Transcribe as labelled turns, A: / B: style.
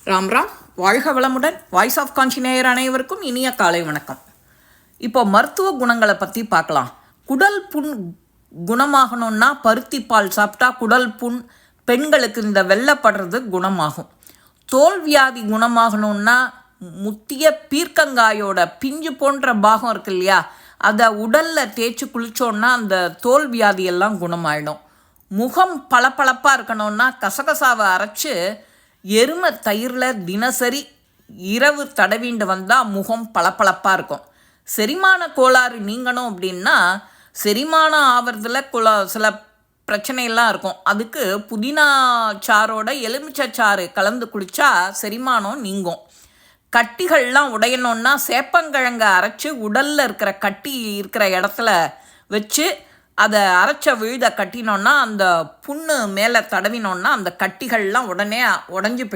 A: ராம் ராம், வாழ்க வளமுடன். Voice of காஞ்சி நேயர் அனைவருக்கும் இனிய காலை வணக்கம். இப்போ மருத்துவ குணங்களை பற்றி பார்க்கலாம். குடல் புண் குணமாகணும்னா பருத்தி பால் சாப்பிட்டா குடல் புண், பெண்களுக்கு இந்த வெள்ளைப்படுறது குணமாகும். தோல் வியாதி குணமாகணும்னா முத்திய பீர்க்கங்காயோட பிஞ்சு போன்ற பாகம் இருக்கு இல்லையா, அதை உடலில் தேய்ச்சி குளித்தோன்னா அந்த தோல் வியாதியெல்லாம் குணமாயிடும். முகம் பளபளப்பாக இருக்கணும்னா கசகசாவை அரைச்சி எருமை தயிரில் தினசரி இரவு தடவிண்டு வந்தால் முகம் பளபளப்பாக இருக்கும். செரிமான கோளாறு நீங்கணும் அப்படின்னா செரிமானம் ஆவறதுல சில பிரச்சனையெல்லாம் இருக்கும். அதுக்கு புதினா சாரோட எலுமிச்சை சாறு கலந்து குடித்தா செரிமானம் நீங்கும். கட்டிகள்லாம் உடையணுன்னா சேப்பங்கிழங்கை அரைச்சி உடலில் இருக்கிற கட்டி இருக்கிற இடத்துல வச்சு அதை அரைச்ச விழுத கட்டினோன்னா அந்த புண்ணு மேலே தடவினோன்னா அந்த கட்டிகள்லாம் உடனே உடஞ்சி